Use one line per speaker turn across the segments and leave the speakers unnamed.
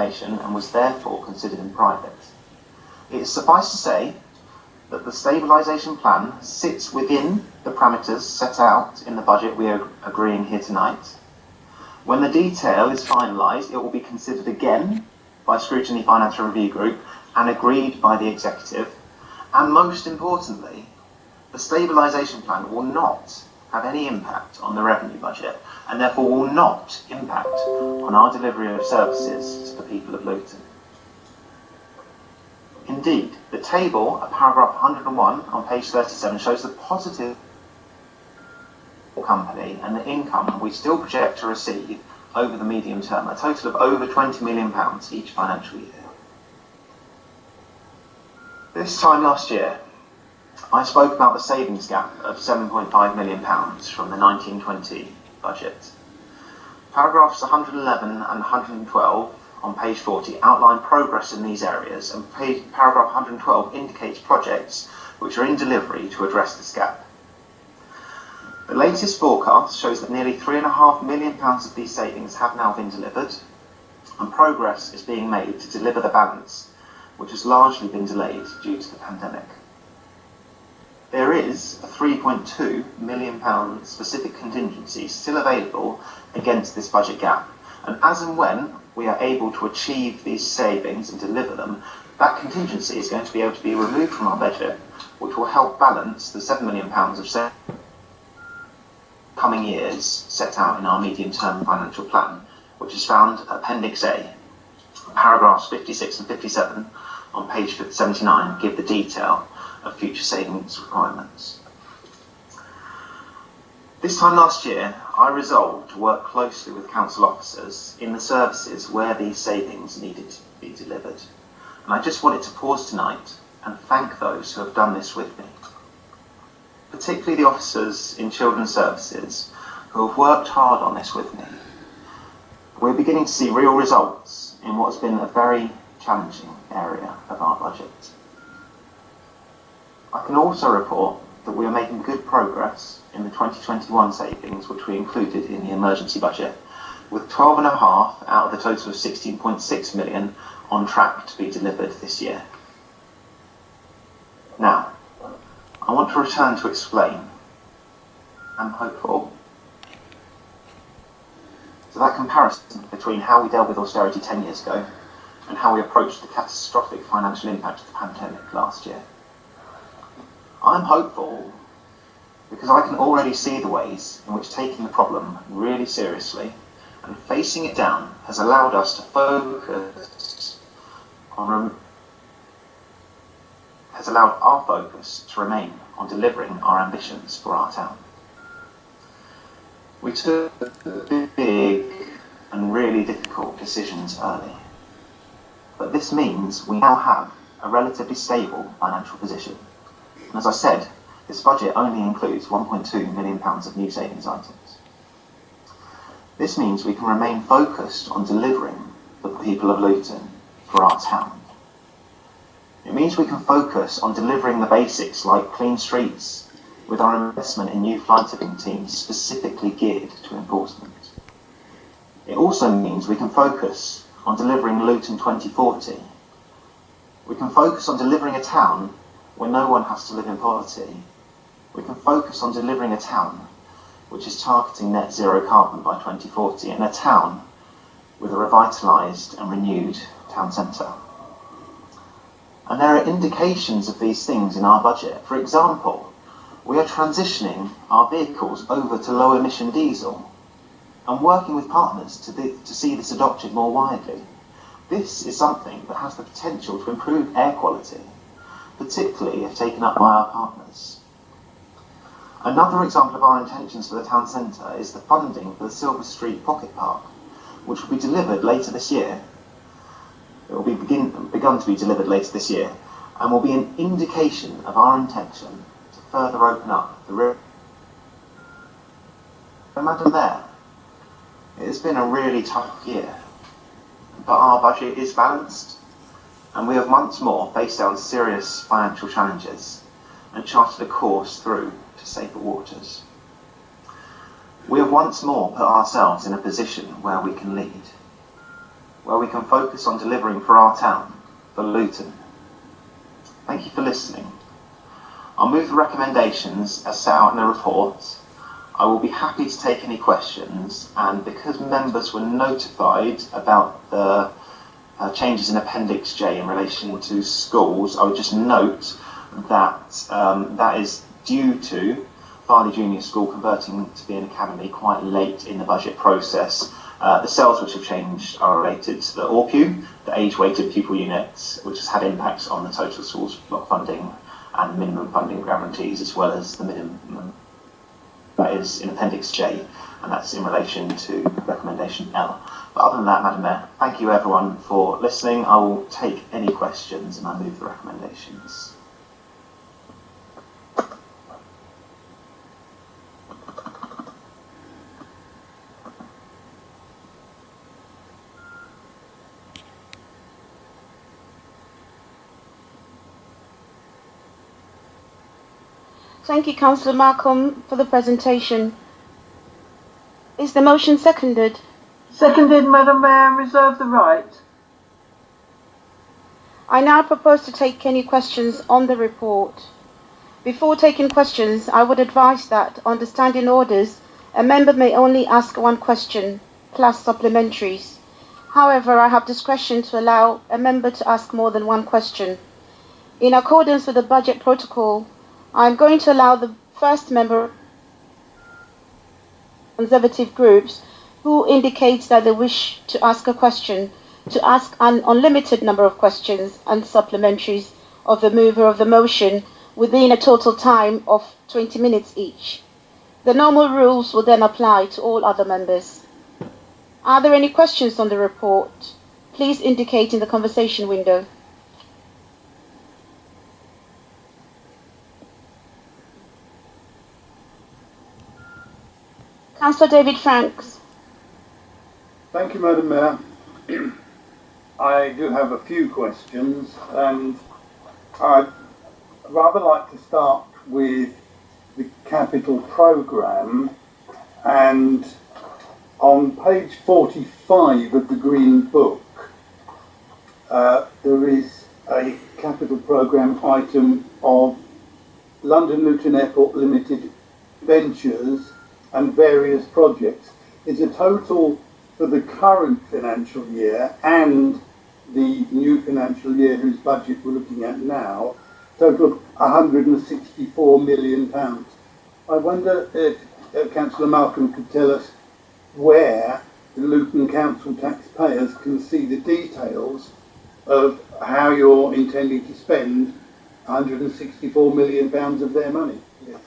information and was therefore considered in private. It is suffice to say that the stabilisation plan sits within the parameters set out in the budget we are agreeing here tonight. When the detail is finalised, it will be considered again by Scrutiny Financial Review Group and agreed by the Executive. And most importantly, the stabilisation plan will not have any impact on the revenue budget and therefore will not impact on our delivery of services to the people of Luton. Indeed, the table at paragraph 101 on page 37 shows the positive company and the income we still project to receive over the medium term, a total of over £20 million each financial year. This time last year, I spoke about the savings gap of £7.5 million from the 1920 budget. Paragraphs 111 and 112 on page 40 outline progress in these areas, and paragraph 112 indicates projects which are in delivery to address this gap. The latest forecast shows that nearly £3.5 million of these savings have now been delivered, and progress is being made to deliver the balance, which has largely been delayed due to the pandemic. There is a £3.2 million specific contingency still available against this budget gap, and as and when we are able to achieve these savings and deliver them, that contingency is going to be able to be removed from our budget, which will help balance the £7 million of coming years set out in our medium-term financial plan, which is found at Appendix A. Paragraphs 56 and 57 on page 79 give the detail of future savings requirements. This time last year, I resolved to work closely with council officers in the services where these savings needed to be delivered. And I just wanted to pause tonight and thank those who have done this with me, particularly the officers in children's services who have worked hard on this with me. We're beginning to see real results in what has been a very challenging area of our budget. I can also report that we are making good progress in the 2021 savings, which we included in the emergency budget, with 12.5 out of the total of 16.6 million on track to be delivered this year. Now, I want to return to explain. I'm hopeful. So that comparison between how we dealt with austerity 10 years ago and how we approached the catastrophic financial impact of the pandemic last year. I'm hopeful because I can already see the ways in which taking the problem really seriously and facing it down has allowed us to focus on has allowed our focus to remain on delivering our ambitions for our town. We took big and really difficult decisions early, but this means we now have a relatively stable financial position. And as I said, this budget only includes £1.2 million of new savings items. This means we can remain focused on delivering for the people of Luton for our town. It means we can focus on delivering the basics like clean streets with our investment in new fly tipping teams specifically geared to enforcement. It also means we can focus on delivering Luton 2040. We can focus on delivering a town where no one has to live in poverty. We can focus on delivering a town which is targeting net zero carbon by 2040 and a town with a revitalised and renewed town centre. And there are indications of these things in our budget. For example, we are transitioning our vehicles over to low emission diesel and working with partners to see this adopted more widely. This is something that has the potential to improve air quality, particularly if taken up by our partners. Another example of our intentions for the town centre is the funding for the Silver Street Pocket Park, which will be delivered later this year. It will be begun to be delivered later this year, and will be an indication of our intention to further open up the river. Imagine there, it has been a really tough year, but our budget is balanced, and we have once more faced down serious financial challenges and charted a course through to safer waters. We have once more put ourselves in a position where we can lead, where we can focus on delivering for our town, for Luton. Thank you for listening. I'll move the recommendations as set out in the report. I will be happy to take any questions, and because members were notified about the changes in Appendix J in relation to schools, I would just note that that is due to Farley Junior School converting to be an academy quite late in the budget process. The cells which have changed are related to the ORPU, the age-weighted pupil unit, which has had impacts on the total schools block funding and minimum funding guarantees, as well as the minimum that is in Appendix J, and that's in relation to recommendation L. But other than that, Madam Mayor, thank you everyone for listening. I will take any questions and I move the recommendations.
Thank you, Councillor Markham, for the presentation. Is the motion seconded?
Seconded, Madam Mayor, reserve the right.
I now propose to take any questions on the report. Before taking questions, I would advise that, under standing orders, a member may only ask one question, plus supplementaries. However, I have discretion to allow a member to ask more than one question. In accordance with the budget protocol, I am going to allow the first member Conservative groups who indicates that they wish to ask a question to ask an unlimited number of questions and supplementaries of the mover of the motion within a total time of 20 minutes each. The normal rules will then apply to all other members. Are there any questions on the report? Please indicate in the conversation window. Councillor David Franks.
Thank you, Madam Mayor. I do have a few questions, and I'd rather like to start with the capital programme. And on page 45 of the Green Book, there is a capital programme item of London Luton Airport Limited Ventures and various projects. Is a total for the current financial year and the new financial year whose budget we're looking at now, total of £164 million. I wonder if Councillor Malcolm could tell us where the Luton Council taxpayers can see the details of how you're intending to spend £164 million of their money. Yes.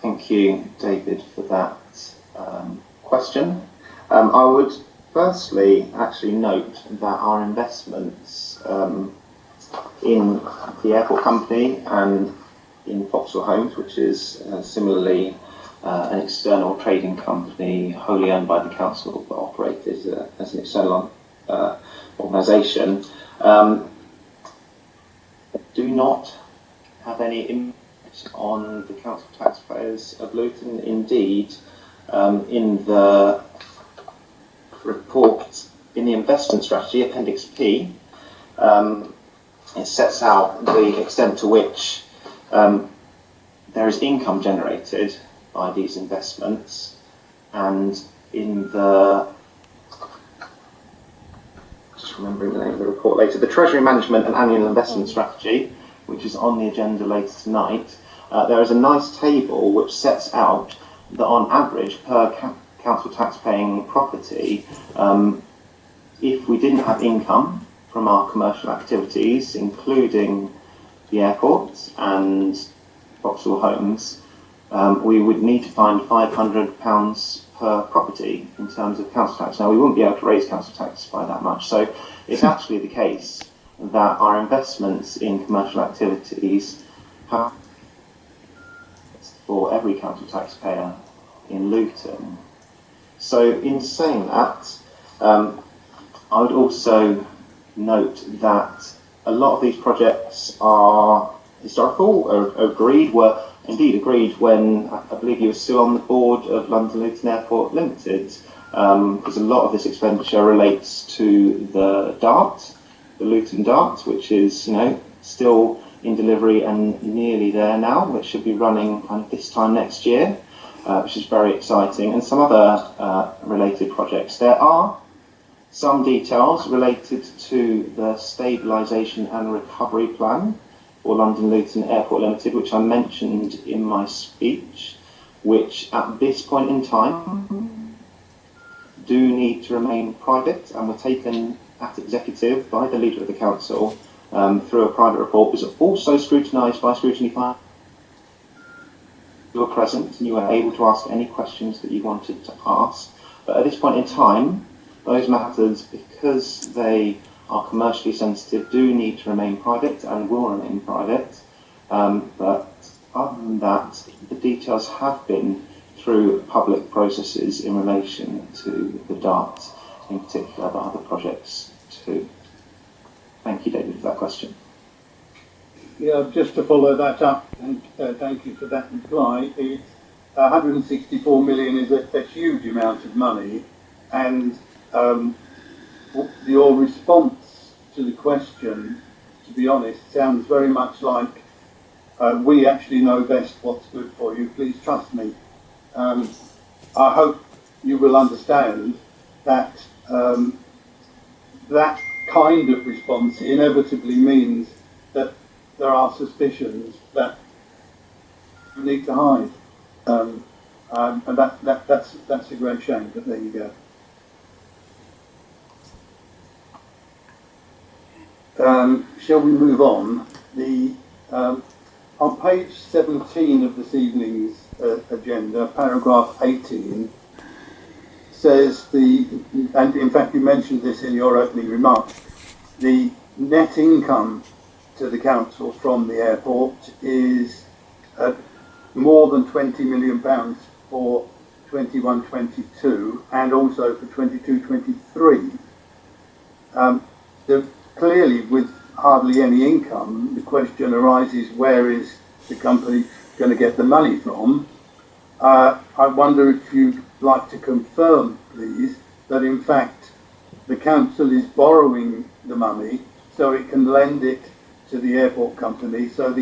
Thank you, David, for that question. I would firstly actually note that our investments in the airport company and in Vauxhall Homes, which is similarly an external trading company wholly owned by the council but operated as an external organisation, do not have any impact on the council taxpayers of Luton. Indeed, in the report, in the investment strategy, Appendix P, it sets out the extent to which there is income generated by these investments, and in the, just remembering the name of the report later, the Treasury Management and Annual Investment Strategy, which is on the agenda later tonight, there is a nice table which sets out that on average per council tax paying property, if we didn't have income from our commercial activities, including the airports and Vauxhall Homes, we would need to find £500 per property in terms of council tax. Now, we wouldn't be able to raise council tax by that much, so it's actually the case that our investments in commercial activities have for every council taxpayer in Luton. So in saying that, I would also note that a lot of these projects are historical, were indeed agreed when I believe you were still on the board of London Luton Airport Limited. because a lot of this expenditure relates to the DART, the Luton DART, which is, still in delivery and nearly there now, which should be running kind of this time next year, which is very exciting, and some other related projects. There are some details related to the stabilisation and recovery plan for London Luton Airport Limited, which I mentioned in my speech, which at this point in time do need to remain private, and were taken at executive by the leader of the council through a private report. Was also scrutinised by scrutiny panel. You were present and you were able to ask any questions that you wanted to ask. But at this point in time, those matters, because they are commercially sensitive, do need to remain private and will remain private. But other than that, the details have been through public processes in relation to the DART in particular, but other projects too. Thank you, David, for that question.
Yeah, just to follow that up, and thank you for that reply. 164 million is a huge amount of money, and your response to the question, to be honest, sounds very much like we actually know best what's good for you. Please trust me. I hope you will understand that that kind of response inevitably means that there are suspicions that you need to hide, and that's a great shame. But there you go. Shall we move on? On page 17 of this evening's agenda, paragraph 18 says and in fact you mentioned this in your opening remarks, the net income to the council from the airport is more than £20 million for 21-22 and also for 22-23. Clearly, with hardly any income, the question arises, where is the company going to get the money from? I wonder if you'd like to confirm, please, that in fact the council is borrowing the money so it can lend it to the airport company, so the